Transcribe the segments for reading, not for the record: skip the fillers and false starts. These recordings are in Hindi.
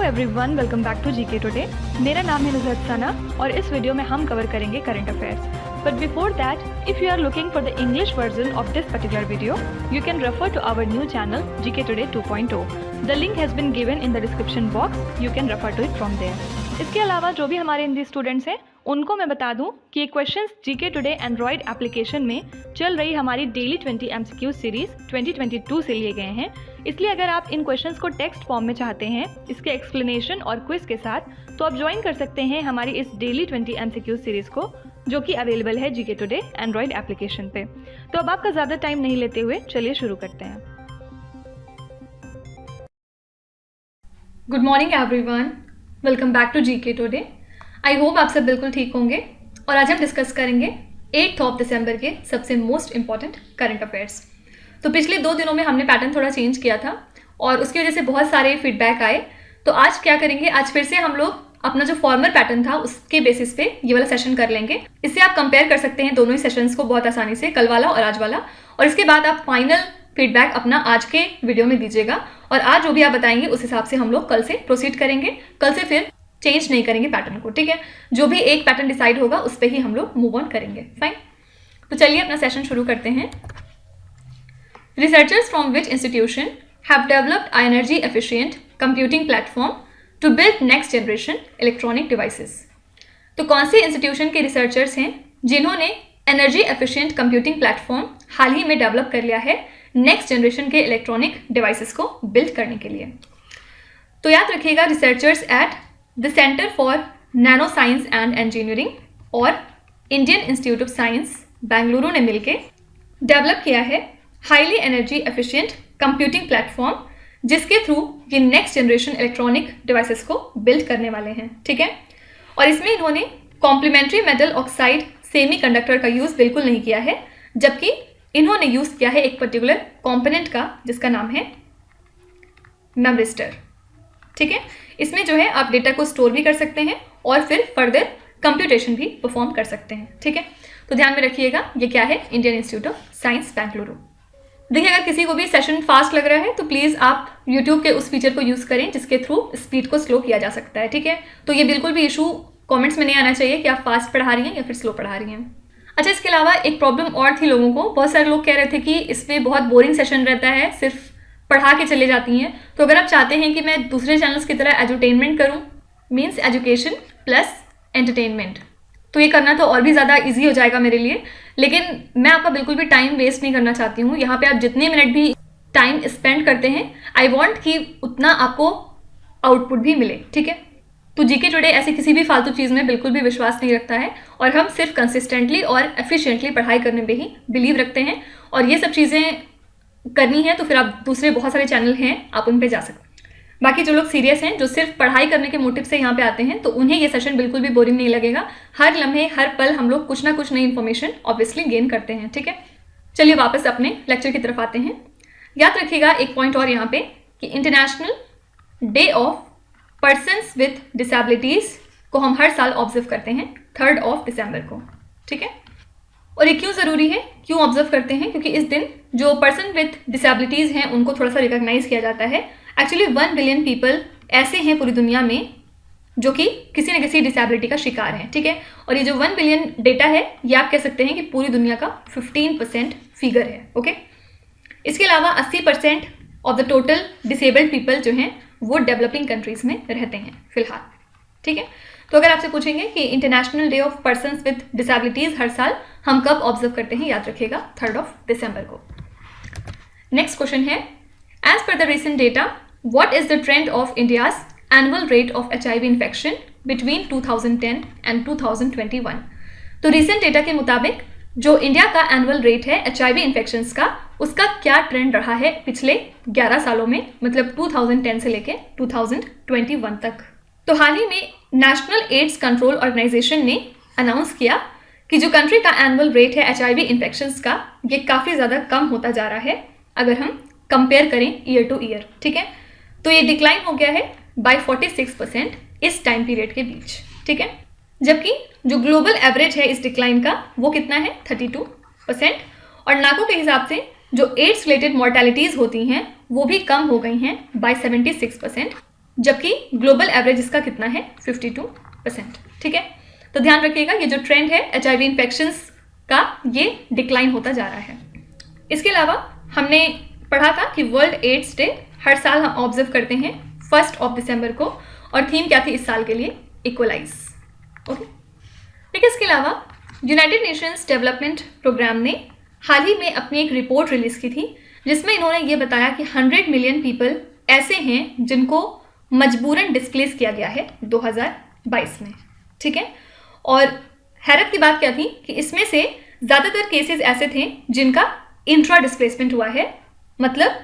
Everyone, welcome back to GK Today. मेरा नाम है नुज़रत सना और इस वीडियो में हम कवर करेंगे current affairs. But before that, if you are looking for the English version of this particular video, you can refer to our new channel GK Today 2.0। The link has been given in the description box, you can refer to it from there. इसके अलावा जो भी हमारे हिंदी स्टूडेंट्स हैं उनको मैं बता दूं कि ये questions GK today Android application में चल रही हमारी डेली 20 MCQ सीरीज 2022 से लिए गए हैं। इसलिए अगर आप इन क्वेश्चंस को टेक्स्ट फॉर्म में चाहते हैं इसके एक्सप्लेनेशन और क्विज के साथ, तो आप ज्वाइन कर सकते हैं हमारी इस डेली 20 MCQ सीरीज को, जो कि अवेलेबल है जीके टुडे एंड्रॉयड एप्लीकेशन पे। तो अब आपका ज़्यादा टाइम नहीं लेते हुए चलिए शुरू करते हैं। Good morning everyone, welcome back to GK Today. I hope आप सब बिल्कुल ठीक होंगे और आज हम डिस्कस करेंगे 8 दिसंबर के सबसे मोस्ट इम्पॉर्टेंट करंट अफेयर्स। तो पिछले 2 दिनों में हमने पैटर्न थोड़ा चेंज किया था और उसकी वजह से बहुत सारे फीडबैक आए। तो आज क्या करेंगे, आज फिर से हम लोग अपना जो फॉर्मर पैटर्न था उसके बेसिस पे ये वाला सेशन कर लेंगे। इससे आप कंपेयर कर सकते हैं दोनों ही सेशंस को बहुत आसानी से, कल वाला और आज वाला। और इसके बाद आप फाइनल फीडबैक अपना आज के वीडियो में दीजिएगा और आज जो भी आप बताएंगे उस हिसाब से हम लोग कल से प्रोसीड करेंगे। कल से फिर चेंज नहीं करेंगे पैटर्न को, ठीक है। जो भी एक पैटर्न डिसाइड होगा उस पर ही हम लोग मूव ऑन करेंगे। फाइन, तो चलिए अपना सेशन शुरू करते हैं। Researchers from which institution have developed an energy efficient computing platform to build next generation electronic devices? तो कौन से इंस्टीट्यूशन के रिसर्चर्स हैं जिन्होंने एनर्जी एफिशिएंट कंप्यूटिंग प्लेटफॉर्म हाल ही में डेवलप कर लिया है नेक्स्ट जनरेशन के इलेक्ट्रॉनिक डिवाइसेस को बिल्ड करने के लिए? तो याद रखिएगा, researchers at the centre for nano science and engineering और Indian Institute of Science Bengaluru ने मिलकर डेवलप किया है highly energy efficient computing platform, जिसके थ्रू ये नेक्स्ट जनरेशन इलेक्ट्रॉनिक डिवाइसेस को बिल्ड करने वाले हैं, ठीक है। और इसमें इन्होंने कॉम्प्लीमेंट्री मेटल ऑक्साइड सेमीकंडक्टर का यूज़ बिल्कुल नहीं किया है, जबकि इन्होंने यूज़ किया है एक पर्टिकुलर कॉम्पोनेंट का जिसका नाम है मेमरिस्टर, ठीक है। इसमें जो है आप डेटा को स्टोर भी कर सकते हैं और फिर फर्दर कंप्यूटेशन भी परफॉर्म कर सकते हैं, ठीक है। तो ध्यान में रखिएगा, ये क्या है, Indian Institute of Science Bengaluru. देखिए, अगर किसी को भी सेशन फास्ट लग रहा है तो प्लीज़ आप YouTube के उस फीचर को यूज़ करें जिसके थ्रू स्पीड को स्लो किया जा सकता है, ठीक है। तो ये बिल्कुल भी इशू कमेंट्स में नहीं आना चाहिए कि आप फास्ट पढ़ा रही हैं या फिर स्लो पढ़ा रही हैं। अच्छा, इसके अलावा एक प्रॉब्लम और थी लोगों को, बहुत सारे लोग कह रहे थे कि इसमें बहुत बोरिंग सेशन रहता है, सिर्फ पढ़ा के चले जाती हैं। तो अगर आप चाहते हैं कि मैं दूसरे चैनल्स की तरह एजुटेनमेंट करूँ, मीन्स एजुकेशन प्लस एंटरटेनमेंट, तो ये करना तो और भी ज़्यादा इजी हो जाएगा मेरे लिए। लेकिन मैं आपका बिल्कुल भी टाइम वेस्ट नहीं करना चाहती हूँ। यहाँ पे आप जितने मिनट भी टाइम स्पेंड करते हैं, आई वांट कि उतना आपको आउटपुट भी मिले, ठीक है। तो जीके टुडे ऐसी किसी भी फालतू चीज़ में बिल्कुल भी विश्वास नहीं रखता है और हम सिर्फ कंसिस्टेंटली और एफिशिएंटली पढ़ाई करने में ही बिलीव रखते हैं। और ये सब चीज़ें करनी है तो फिर आप दूसरे बहुत सारे चैनल हैं, आप उन पर जा सकते हैं। बाकी जो लोग सीरियस हैं, जो सिर्फ पढ़ाई करने के मोटिव से यहाँ पे आते हैं, तो उन्हें ये सेशन बिल्कुल भी बोरिंग नहीं लगेगा। हर लम्हे हर पल हम लोग कुछ ना कुछ नई इन्फॉर्मेशन ऑब्वियसली गेन करते हैं, ठीक है। चलिए वापस अपने लेक्चर की तरफ आते हैं। याद रखिएगा एक पॉइंट और यहाँ पे कि international day of persons with disabilities को हम हर साल ऑब्जर्व करते हैं 3 दिसंबर को, ठीक है। और ये क्यों ज़रूरी है, क्यों ऑब्जर्व करते हैं? क्योंकि इस दिन जो पर्सन विथ डिसेबिलिटीज़ हैं उनको थोड़ा सा रिकॉग्नाइज किया जाता है। एक्चुअली 1 बिलियन पीपल ऐसे हैं पूरी दुनिया में जो कि किसी न किसी डिसेबिलिटी का शिकार हैं, ठीक है। और ये जो 1 बिलियन डेटा है, ये आप कह सकते हैं कि पूरी दुनिया का 15% फिगर है, ओके। इसके अलावा 80% of the total disabled people जो हैं वो डेवलपिंग कंट्रीज़ में रहते हैं फिलहाल, ठीक है। तो अगर आपसे पूछेंगे कि international day of persons with disabilities हर साल हम कब ऑब्जर्व करते हैं, याद रखिएगा 3 दिसंबर को। नेक्स्ट क्वेश्चन है, as per the recent data, what is the trend of India's annual rate of HIV infection between 2010 and 2021? तो रिसेंट डेटा के मुताबिक जो इंडिया का एनुअल रेट है HIV इन्फेक्शंस का, उसका क्या ट्रेंड रहा है पिछले 11 सालों में, मतलब 2010 से लेके 2021 तक। तो हाल ही में नेशनल एड्स कंट्रोल ऑर्गेनाइजेशन ने अनाउंस किया कि जो कंट्री का एनुअल रेट है HIV इन्फेक्शंस का, ये काफ़ी ज़्यादा कम होता जा रहा है अगर हम कंपेयर करें ईयर टू ईयर, ठीक है। तो ये डिक्लाइन हो गया है बाय 46% इस टाइम पीरियड के बीच, ठीक है। जबकि जो ग्लोबल एवरेज है इस डिक्लाइन का वो कितना है 32%। और नाको के हिसाब से जो एड्स रिलेटेड मॉर्टेलिटीज़ होती हैं वो भी कम हो गई हैं बाय 76%, जबकि ग्लोबल एवरेज इसका कितना है 52%, ठीक है। तो ध्यान रखिएगा ये जो ट्रेंड है HIV इन्फेक्शंस का ये डिक्लाइन होता जा रहा है। इसके अलावा हमने पढ़ा था कि वर्ल्ड एड्स डे हर साल हम ऑब्जर्व करते हैं 1 दिसंबर को, और थीम क्या थी इस साल के लिए, इक्वलाइज, ओके। ठीक है, इसके अलावा यूनाइटेड नेशंस डेवलपमेंट प्रोग्राम ने हाल ही में अपनी एक रिपोर्ट रिलीज की थी जिसमें इन्होंने ये बताया कि 100 मिलियन पीपल ऐसे हैं जिनको मजबूरन डिस्प्लेस किया गया है 2022 में, ठीक है। और हैरत की बात क्या थी कि इसमें से ज़्यादातर केसेस ऐसे थे जिनका इंट्रा डिस्प्लेसमेंट हुआ है, मतलब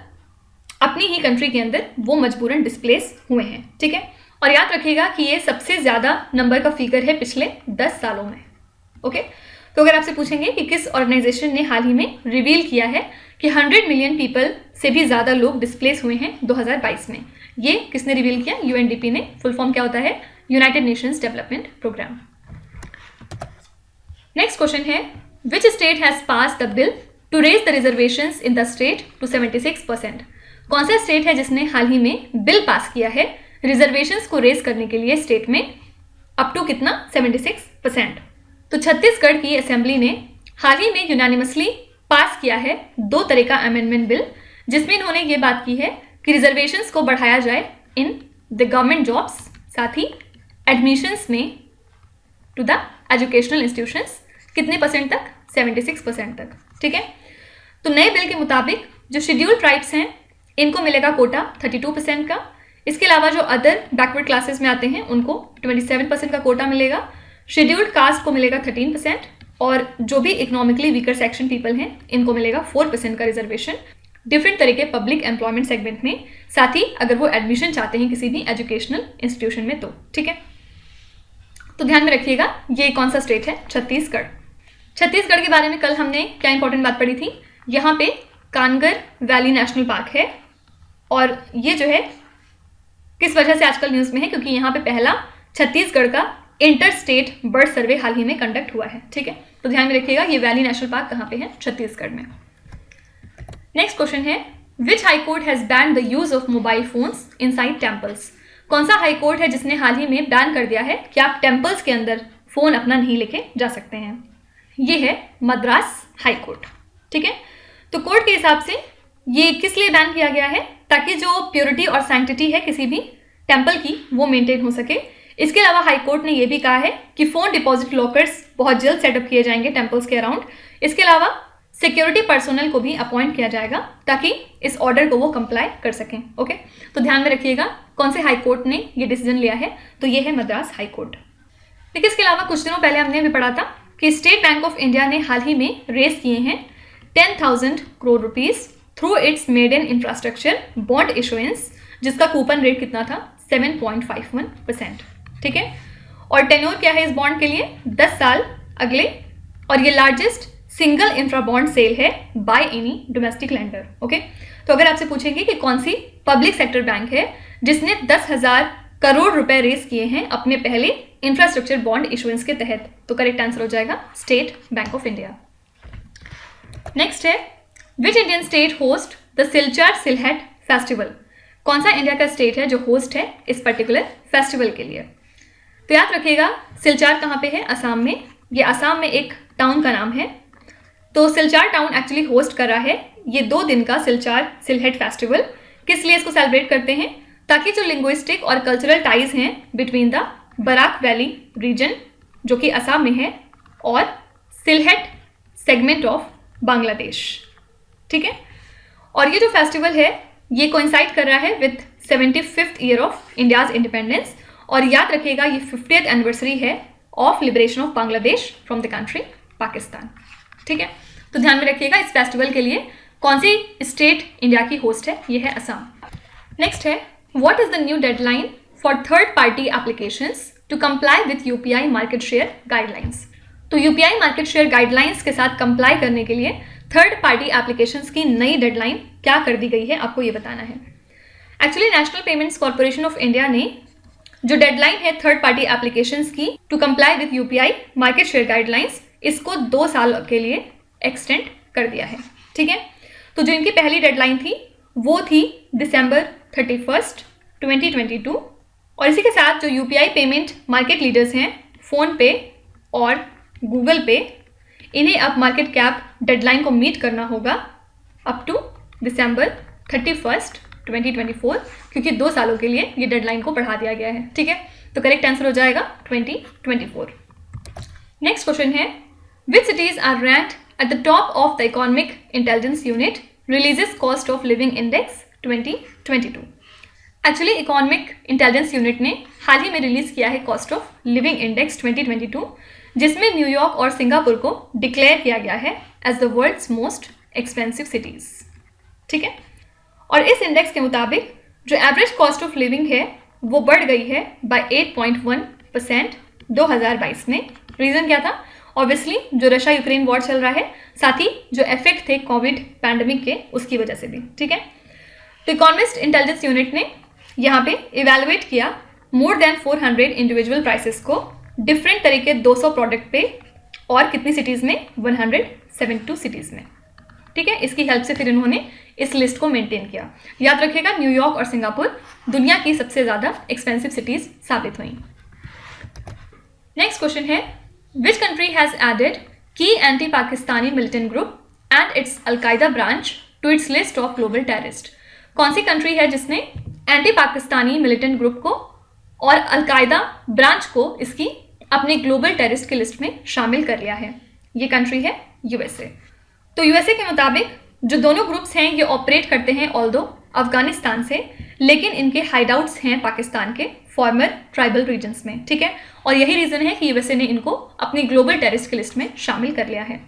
अपनी ही कंट्री के अंदर वो मजबूरन डिस्प्लेस हुए हैं, ठीक है। और याद रखिएगा कि ये सबसे ज़्यादा नंबर का फिगर है पिछले 10 सालों में, ओके। तो अगर आपसे पूछेंगे कि किस ऑर्गेनाइजेशन ने हाल ही में रिवील किया है कि 100 मिलियन पीपल से भी ज़्यादा लोग डिस्प्लेस हुए हैं 2022 में, ये किसने रिवील किया, UNDP ने। फुल फॉर्म क्या होता है, United Nations Development Programme. Next question है, which state has pass the bill to raise the reservations in the state to 76%। कौन सा स्टेट है जिसने हाल ही में बिल पास किया है रिजर्वेशंस को रेज करने के लिए स्टेट में अप टू कितना 76%। तो छत्तीसगढ़ की असेंबली ने हाल ही में यूनानिमसली पास किया है 2 तरह का अमेंडमेंट बिल, जिसमें इन्होंने ये बात की है कि रिजर्वेशंस को बढ़ाया जाए इन द गवर्नमेंट जॉब्स, साथ ही एडमिशंस में टू द एजुकेशनल इंस्टीट्यूशंस कितने परसेंट तक, 76% तक, ठीक है। तो नए बिल के मुताबिक जो शेड्यूल्ड ट्राइब्स हैं इनको मिलेगा कोटा 32% का। इसके अलावा जो अदर बैकवर्ड क्लासेस में आते हैं उनको 27% का कोटा मिलेगा। शेड्यूल्ड कास्ट को मिलेगा 13%, और जो भी इकोनॉमिकली वीकर सेक्शन पीपल हैं इनको मिलेगा 4% का रिजर्वेशन डिफरेंट तरह के पब्लिक एम्प्लॉयमेंट सेगमेंट में, साथ ही अगर वो एडमिशन चाहते हैं किसी भी एजुकेशनल इंस्टीट्यूशन में तो, ठीक है। तो ध्यान में रखिएगा ये कौन सा स्टेट है, छत्तीसगढ़। छत्तीसगढ़ के बारे में कल हमने क्या इंपॉर्टेंट बात पढ़ी थी, यहाँ पे कानगर वैली नेशनल पार्क है, और ये जो है किस वजह से आजकल न्यूज़ में है, क्योंकि यहाँ पे पहला छत्तीसगढ़ का इंटर स्टेट बर्ड सर्वे हाल ही में कंडक्ट हुआ है, ठीक है। तो ध्यान में रखिएगा ये वैली नेशनल पार्क कहाँ पे है, छत्तीसगढ़ में। नेक्स्ट क्वेश्चन है, which high court has ban the use of mobile phones inside temples. कौन सा हाई कोर्ट है जिसने हाल ही में बैन कर दिया है कि आप टेम्पल्स के अंदर फोन अपना नहीं लेके जा सकते हैं। ये है मद्रास हाई कोर्ट, ठीक है। तो कोर्ट के हिसाब से ये किस लिए बैन किया गया है, ताकि जो प्योरिटी और सैंक्टिटी है किसी भी टेम्पल की वो मेंटेन हो सके। इसके अलावा हाई कोर्ट ने ये भी कहा है कि फ़ोन डिपॉजिट लॉकर्स बहुत जल्द सेटअप किए जाएंगे टेम्पल्स के अराउंड। इसके अलावा सिक्योरिटी पर्सोनल को भी अपॉइंट किया जाएगा ताकि इस ऑर्डर को वो कंप्लाई कर सकें, ओके। तो ध्यान में रखिएगा कौन से हाई कोर्ट ने ये डिसीजन लिया है, तो ये है मद्रास हाई कोर्ट। लेकिन इसके अलावा कुछ दिनों पहले हमने भी पढ़ा था कि स्टेट बैंक ऑफ इंडिया ने हाल ही में रेज किए हैं 10,000 crore rupees through its maiden infrastructure bond issuance, जिसका कूपन रेट कितना था 7.51%, ठीक है। और टेन्योर क्या है इस बॉन्ड के लिए, 10 साल अगले, और ये largest single infra bond sale है by any domestic lender, okay. तो अगर आपसे पूछेंगे कि कौन सी पब्लिक सेक्टर बैंक है जिसने 10,000 करोड़ रुपए रेज किए हैं अपने पहले इंफ्रास्ट्रक्चर बॉन्ड इशुएंस के तहत, तो करेक्ट आंसर हो जाएगा State Bank of India. Next है, which Indian state host the Silchar Sylhet festival. कौन सा इंडिया का स्टेट है जो होस्ट है इस पर्टिकुलर फेस्टिवल के लिए। तो याद रखिएगा सिलचार कहाँ पे है, असम में। ये असम में एक टाउन का नाम है। तो सिलचार टाउन एक्चुअली होस्ट कर रहा है ये 2 दिन का सिलचार सिलहट फेस्टिवल। किस लिए इसको सेलिब्रेट करते हैं, ताकि जो लिंग्विस्टिक और कल्चरल टाइज हैं between the Barak valley region जो कि असम में है और सिलहट सेगमेंट ऑफ बांग्लादेश, ठीक है। और ये जो फेस्टिवल है ये कोइंसाइड कर रहा है with 75th year of India's independence, और याद रखिएगा ये 50th एनिवर्सरी है of liberation of Bangladesh from the country Pakistan, ठीक है। तो ध्यान में रखिएगा इस फेस्टिवल के लिए कौन सी स्टेट इंडिया की होस्ट है, ये है असम। नेक्स्ट है, what is the new deadline for third party applications to comply with UPI market share guidelines. तो यूपीआई मार्केट शेयर गाइडलाइंस के साथ कंप्लाई करने के लिए थर्ड पार्टी एप्लीकेशंस की नई डेडलाइन क्या कर दी गई है, आपको ये बताना है। Actually National Payments Corporation of India ने जो डेडलाइन है थर्ड पार्टी एप्लीकेशंस की to comply with UPI market share guidelines, इसको 2 साल के लिए एक्सटेंड कर दिया है। ठीक है, तो जो इनकी पहली डेडलाइन थी वो थी December 31, 2022। और इसी के साथ जो यूपीआई पेमेंट मार्केट लीडर्स हैं फ़ोन पे और गूगल पे, इन्हें अब मार्केट कैप डेडलाइन को मीट करना होगा अप टू December 31, 2024, क्योंकि 2 सालों के लिए ये डेडलाइन को बढ़ा दिया गया है। ठीक है, तो करेक्ट आंसर हो जाएगा 2024। नेक्स्ट क्वेश्चन है, which cities are ranked at the top of the Economic Intelligence Unit releases cost of living index 2022। Actually Economic Intelligence Unit ने हाल ही में रिलीज किया है कॉस्ट ऑफ लिविंग इंडेक्स 2022, जिसमें न्यूयॉर्क और सिंगापुर को डिक्लेयर किया गया है as the world's most expensive cities. ठीक है, और इस इंडेक्स के मुताबिक जो एवरेज कॉस्ट ऑफ लिविंग है वो बढ़ गई है बाय 8.1% 2022 में। रीज़न क्या था? ऑब्वियसली जो रशिया यूक्रेन वॉर चल रहा है, साथ ही जो इफेक्ट थे कोविड पैंडमिक के, उसकी वजह से भी। ठीक है, तो इकोनॉमिस्ट इंटेलिजेंस यूनिट ने यहाँ पे इवेलुएट किया मोर देन 400 इंडिविजुअल प्राइसेस को डिफरेंट तरीके 200 प्रोडक्ट पे, और कितनी सिटीज़ में? 172 सिटीज़ में। ठीक है, इसकी हेल्प से फिर इन्होंने इस लिस्ट को मेंटेन किया। याद रखिएगा, न्यूयॉर्क और सिंगापुर दुनिया की सबसे ज़्यादा एक्सपेंसिव सिटीज़ साबित हुई। नेक्स्ट क्वेश्चन है, विच कंट्री हैज़ एडेड की anti Pakistani militant group and its Al-Qaeda branch to its list of global terrorist. कौन सी कंट्री है जिसने एंटी पाकिस्तानी मिलिटेंट ग्रुप को और अलकायदा ब्रांच को इसकी अपने ग्लोबल टेररिस्ट की लिस्ट में शामिल कर लिया है? ये कंट्री है यूएसए। तो यूएसए के मुताबिक जो दोनों ग्रुप्स हैं ये ऑपरेट करते हैं ऑल्दो अफगानिस्तान से, लेकिन इनके हाइडआउट्स हैं पाकिस्तान के फॉर्मर ट्राइबल रीजन्स में। ठीक है, और यही रीज़न है कि यूएसए ने इनको अपनी ग्लोबल टेररिस्ट की लिस्ट में शामिल कर लिया है।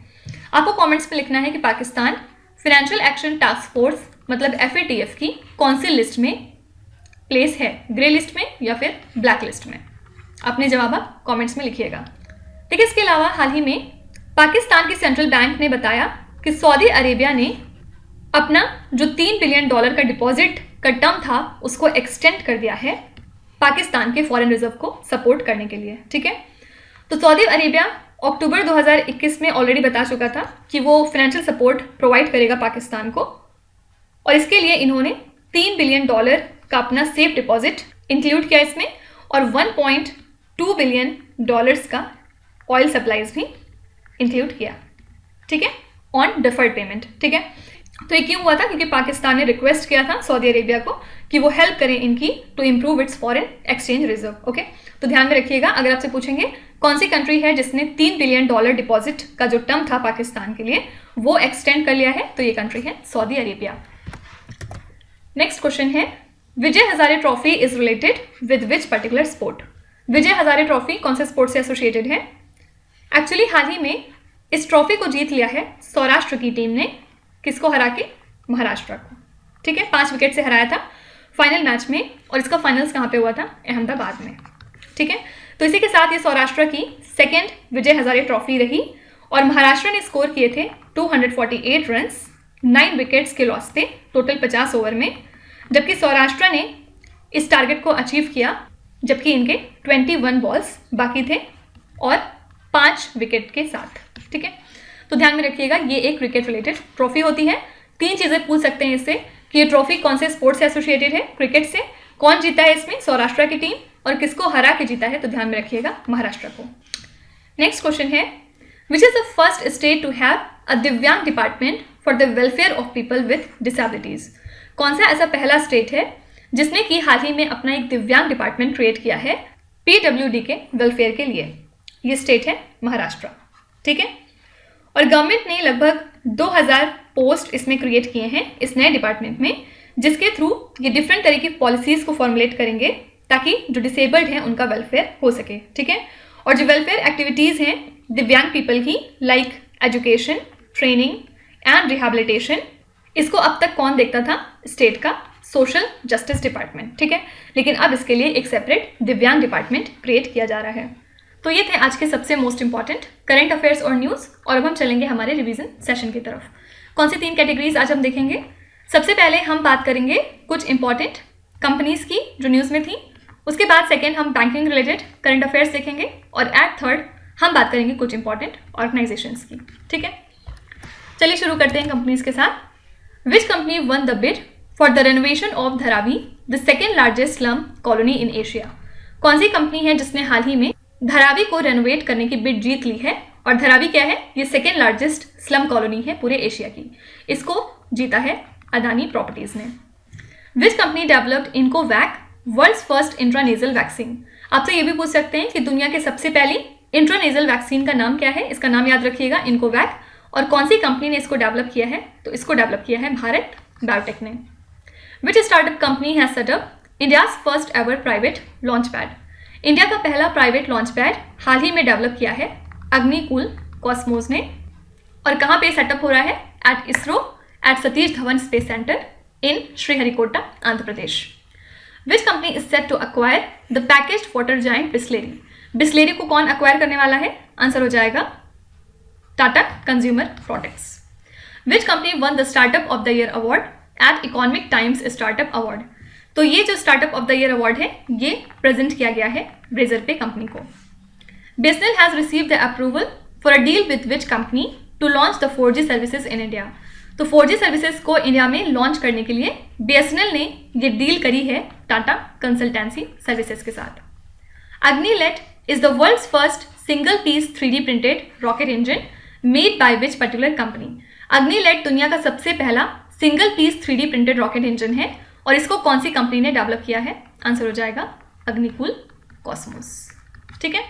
आपको कमेंट्स में लिखना है कि Pakistan financial action task force मतलब FATF की कौन सी लिस्ट में प्लेस है, ग्रे लिस्ट में या फिर ब्लैक लिस्ट में? अपने जवाब आप कमेंट्स में लिखिएगा। देखिए, इसके अलावा हाल ही में पाकिस्तान के सेंट्रल बैंक ने बताया कि सऊदी अरेबिया ने अपना जो $3 बिलियन का डिपॉजिट का टर्म था उसको एक्सटेंड कर दिया है पाकिस्तान के फॉरेन रिजर्व को सपोर्ट करने के लिए। ठीक है, तो सऊदी अरेबिया अक्टूबर 2021 में ऑलरेडी बता चुका था कि वो फाइनेंशियल सपोर्ट प्रोवाइड करेगा पाकिस्तान को, और इसके लिए इन्होंने $3 बिलियन का अपना सेफ डिपॉजिट इंक्लूड किया इसमें, और $1.2 बिलियन का ऑयल सप्लाईज भी इंक्लूड किया। ठीक है, ऑन डिफर्ड पेमेंट। ठीक है, तो ये क्यों हुआ था? क्योंकि पाकिस्तान ने रिक्वेस्ट किया था सऊदी अरेबिया को कि वो हेल्प करें इनकी to improve its foreign exchange reserve. Okay, तो ध्यान में रखिएगा, अगर आपसे पूछेंगे कौन सी कंट्री है जिसने $3 बिलियन डिपॉजिट का जो टर्म था पाकिस्तान के लिए वो एक्सटेंड कर लिया है, तो ये कंट्री है सऊदी अरेबिया। नेक्स्ट क्वेश्चन है, Vijay Hazare trophy is related with which particular sport? Vijay Hazare trophy कौन से स्पोर्ट से एसोसिएटेड है? एक्चुअली हाल ही में इस ट्रॉफी को जीत लिया है सौराष्ट्र की टीम ने। किसको हरा के? महाराष्ट्र को। ठीक है, 5 विकेट से हराया था फाइनल मैच में, और इसका फाइनल्स कहाँ पे हुआ था? अहमदाबाद में। ठीक है, तो इसी के साथ ये सौराष्ट्र की सेकेंड विजय हजारे ट्रॉफी रही, और महाराष्ट्र ने स्कोर किए थे 248 रन्स 9 विकेट्स के लॉस पे टोटल 50 ओवर में, जबकि सौराष्ट्र ने इस टारगेट को अचीव किया जबकि इनके 21 बॉल्स बाकी थे और 5 विकेट के साथ। ठीक है, तो ध्यान में रखिएगा, ये एक क्रिकेट रिलेटेड ट्रॉफी होती है। 3 चीज़ें पूछ सकते हैं इससे कि ये ट्रॉफी कौन से स्पोर्ट से एसोसिएटेड है? क्रिकेट से। कौन जीता है इसमें? सौराष्ट्र की टीम। और किसको हरा के जीता है? तो ध्यान में रखिएगा, महाराष्ट्र को। नेक्स्ट क्वेश्चन है, which is the first state to have a divyang department for the welfare of people with disabilities? कौन सा ऐसा पहला स्टेट है जिसने कि हाल ही में अपना एक दिव्यांग डिपार्टमेंट क्रिएट किया है PWD के वेलफेयर के लिए? ये स्टेट है महाराष्ट्र। ठीक है, और गवर्नमेंट ने लगभग 2000 पोस्ट इसमें क्रिएट किए हैं इस नए डिपार्टमेंट में, जिसके थ्रू ये डिफरेंट तरह की पॉलिसीज़ को फॉर्मुलेट करेंगे ताकि जो डिसेबल्ड हैं उनका वेलफेयर हो सके। ठीक है, और जो वेलफेयर एक्टिविटीज़ हैं दिव्यांग पीपल की, like education, training and rehabilitation, इसको अब तक कौन देखता था? स्टेट का सोशल जस्टिस डिपार्टमेंट। ठीक है, लेकिन अब इसके लिए एक सेपरेट दिव्यांग डिपार्टमेंट क्रिएट किया जा रहा है। तो ये थे आज के सबसे मोस्ट इंपॉर्टेंट करंट अफेयर्स और न्यूज़, और अब हम चलेंगे हमारे रिवीजन सेशन की तरफ। कौन सी 3 कैटेगरीज आज हम देखेंगे? सबसे पहले हम बात करेंगे कुछ इंपॉर्टेंट कंपनीज की जो न्यूज़ में थी, उसके बाद सेकेंड हम बैंकिंग रिलेटेड करंट अफेयर्स देखेंगे और एट थर्ड हम बात करेंगे कुछ इंपॉर्टेंट ऑर्गेनाइजेशंस की। ठीक है, चलिए शुरू करते हैं कंपनीज के साथ। विच company won the bid for the renovation of Dharavi, the second largest slum colony in Asia? कौन सी कंपनी है जिसने हाल ही में धरावी को रेनोवेट करने की बिड जीत ली है? और धरावी क्या है? ये सेकेंड लार्जेस्ट स्लम कॉलोनी है पूरे एशिया की। इसको जीता है अदानी प्रॉपर्टीज ने। Which company developed iNCOVACC, world's first intranasal vaccine? आपसे ये भी पूछ सकते हैं कि दुनिया के सबसे पहली इंट्रानेजल वैक्सीन का नाम क्या है? इसका नाम याद रखिएगा, इनकोवैक। और कौन सी कंपनी ने इसको डेवलप किया है? तो इसको डेवलप किया है भारत बायोटेक ने। Which startup company has set up India's first ever private launch pad? India का पहला प्राइवेट लॉन्च पैड हाल ही में डेवलप किया है अग्निकुल कॉस्मोस ने। और कहाँ पे सेटअप हो रहा है? At ISRO at Satish Dhawan space centre in Sriharikota, Andhra Pradesh. Which company is set to acquire the packaged water giant Bisleri? Bisleri को कौन अक्वायर करने वाला है? आंसर हो जाएगा Tata Consumer Products. Which company won the startup of the year award at Economic Times startup award? तो ये जो startup of the year award है ये प्रेजेंट किया गया है रेजरपे कंपनी को। BSNL has received the approval for a deal with which company to launch the 4G services in India? तो 4G सर्विसेज को इंडिया में लॉन्च करने के लिए BSNL ने ये डील करी है टाटा कंसल्टेंसी सर्विसेज के साथ। Agnilet is the world's first single piece 3D printed rocket engine made by which particular company? Agnilet दुनिया का सबसे पहला single piece 3D printed rocket engine है और इसको कौन सी कंपनी ने डेवलप किया है? आंसर हो जाएगा अग्निकुल कॉस्मोस। ठीक है,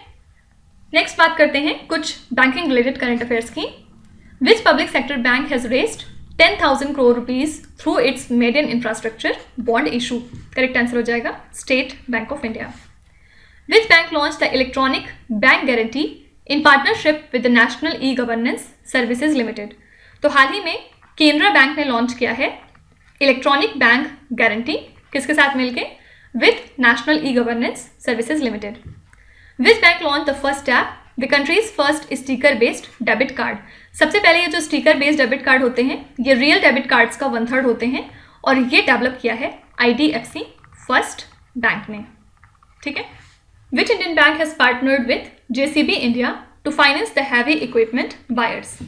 नेक्स्ट बात करते हैं कुछ बैंकिंग रिलेटेड करंट अफेयर्स की। Which public sector bank has raised 10,000 crore rupees through its made in infrastructure bond issue? Correct answer हो जाएगा State Bank of India. Which bank launch the electronic bank guarantee in partnership with the National E Governance Services Limited? तो हाल ही में केनरा बैंक ने लॉन्च किया है इलेक्ट्रॉनिक बैंक गारंटी, किसके साथ मिलके? With national E Governance Services limited. Which bank launch the first app the countries first sticker based debit card? सबसे पहले ये जो स्टिकर बेस्ड डेबिट कार्ड होते हैं ये रियल डेबिट कार्ड्स का 1/3 होते हैं और ये डेवलप किया है IDFC फर्स्ट बैंक ने। ठीक है, which Indian bank has partnered with JCB India to finance the heavy equipment buyers?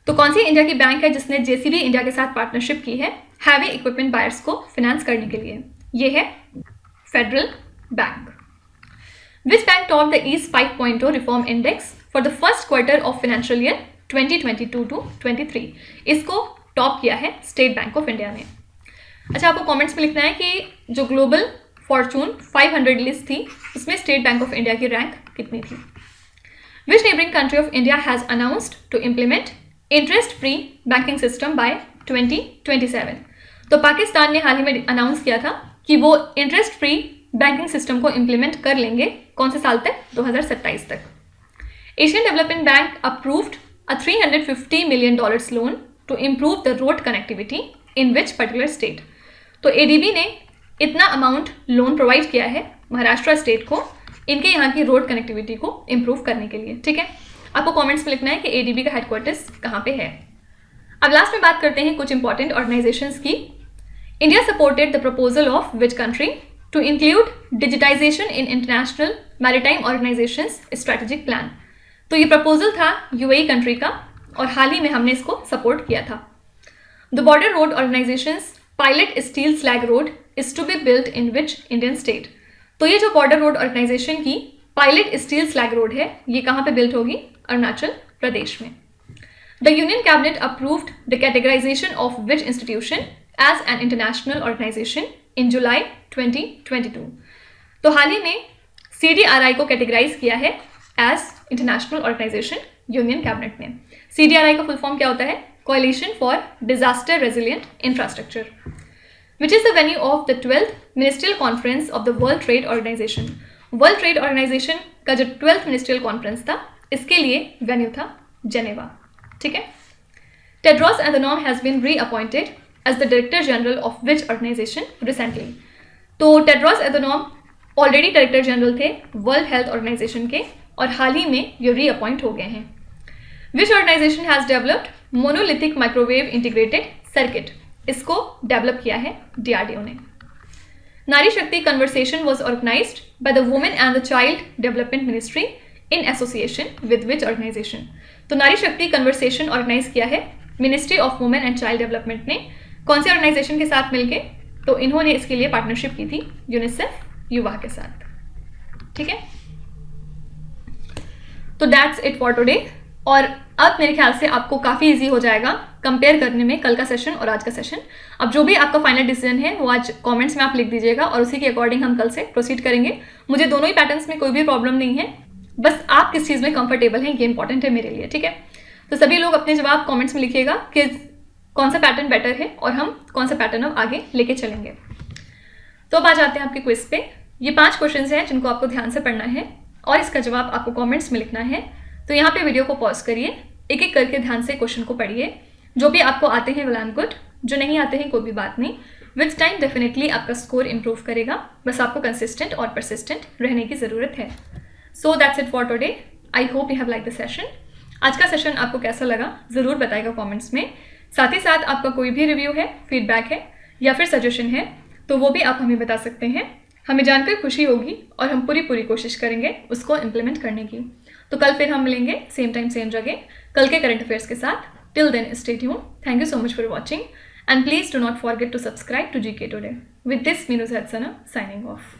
तो कौन सी इंडिया की बैंक है जिसने JCB इंडिया के साथ पार्टनरशिप की है हैवी इक्विपमेंट बायर्स को फिनेंस करने के लिए? ये है federal bank. Which bank top the east 5.0 reform index for the first quarter of financial year 2022-23? इसको टॉप किया है स्टेट बैंक ऑफ इंडिया ने। अच्छा, आपको कमेंट्स में लिखना है कि जो ग्लोबल फॉर्चून 500 लिस्ट थी उसमें स्टेट बैंक ऑफ इंडिया की रैंक कितनी थी? Which neighbouring country of India has announced to implement interest free banking system by 2027? तो पाकिस्तान ने हाल ही में अनाउंस किया था कि वो इंटरेस्ट फ्री बैंकिंग सिस्टम को इम्प्लीमेंट कर लेंगे। कौन से साल तक? 2027 तक। Asian development bank approved a $350 million loan to improve the road connectivity in which particular state? तो ADB ने इतना अमाउंट लोन प्रोवाइड किया है महाराष्ट्र स्टेट को इनके यहाँ की रोड कनेक्टिविटी को इम्प्रूव करने के लिए। ठीक है, आपको कमेंट्स में लिखना है कि ADB का हेडक्वार्टर्स कहाँ पे है। अब लास्ट में बात करते हैं कुछ इंपॉर्टेंट ऑर्गेनाइजेशंस की। India supported the proposal of which country to include digitisation in International Maritime Organisation's strategic plan? तो ये प्रपोजल था UAE कंट्री का और हाल ही में हमने इसको सपोर्ट किया था। The Border Road Organisation's pilot steel slag road is to be built in which Indian state? तो ये जो बॉर्डर रोड ऑर्गेनाइजेशन की पायलट स्टील स्लैग रोड है ये कहाँ पे बिल्ट होगी? अरुणाचल प्रदेश में। The Union Cabinet approved the categorisation of which institution as an international organisation in July 2022? तो हाल ही में CDRI को कैटेगराइज किया है as international organisation Union Cabinet ने। CDRI का फुल फॉर्म क्या होता है? कोalition for disaster resilient infrastructure. Which is the venue of the 12th ministerial conference of the World Trade Organisation? World Trade Organisation का जो 12th मिनिस्ट्रियल कॉन्फ्रेंस था इसके लिए वेन्यू था जेनेवा। ठीक है, Tedros Adhanom has been reappointed as the director general of which organisation recently? तो Tedros Adhanom already director general थे वर्ल्ड हेल्थ ऑर्गेनाइजेशन के और हाल ही में ये रीअपॉइंट हो गए हैं। Which organisation has developed monolithic microwave integrated circuit? इसको डेवलप किया है DRDO ने। Nari Shakti conversation was organised by the women and the child development ministry in association with which organisation. तो नारी शक्ति कन्वर्सेशन ऑर्गेनाइज किया है Ministry of Women and Child Development ने। कौन से ऑर्गेनाइजेशन के साथ मिलके? तो इन्होंने इसके लिए पार्टनरशिप की थी यूनिसेफ युवा के साथ। ठीक है, तो दैट्स इट फॉर टुडे। और अब मेरे ख्याल से आपको काफ़ी इजी हो जाएगा कंपेयर करने में कल का सेशन और आज का सेशन। अब जो भी आपका फाइनल डिसीजन है वो आज कमेंट्स में आप लिख दीजिएगा और उसी के अकॉर्डिंग हम कल से प्रोसीड करेंगे। मुझे दोनों ही पैटर्न्स में कोई भी प्रॉब्लम नहीं है, बस आप किस चीज़ में कंफर्टेबल हैं ये इंपॉर्टेंट है मेरे लिए। ठीक है, तो सभी लोग अपने जवाब कॉमेंट्स में लिखिएगा कि कौन सा पैटर्न बेटर है और हम कौन सा पैटर्न अब आगे लेके चलेंगे। तो अब आ जाते हैं आपके क्विज पे। ये 5 क्वेश्चंस हैं जिनको आपको ध्यान से पढ़ना है और इसका जवाब आपको कमेंट्स में लिखना है। तो यहाँ पे वीडियो को पॉज करिए, एक एक करके ध्यान से क्वेश्चन को पढ़िए। जो भी आपको आते हैं वेल एंड गुड, जो नहीं आते हैं कोई भी बात नहीं। विथ टाइम डेफिनेटली आपका स्कोर इंप्रूव करेगा, बस आपको कंसिस्टेंट और परसिस्टेंट रहने की ज़रूरत है। So that's it for today. I hope you have like the session. आज का सेशन आपको कैसा लगा ज़रूर बताइएगा कॉमेंट्स में। साथ ही साथ आपका कोई भी रिव्यू है, फीडबैक है या फिर सजेशन है तो वो भी आप हमें बता सकते हैं। हमें जानकर खुशी होगी और हम पूरी कोशिश करेंगे उसको इम्प्लीमेंट करने की। तो कल फिर हम मिलेंगे सेम टाइम सेम जगह कल के करंट अफेयर्स के साथ। Till then stay tuned. Thank you so much for watching and please do not forget to subscribe to GK Today। With this Meenu Sana signing of.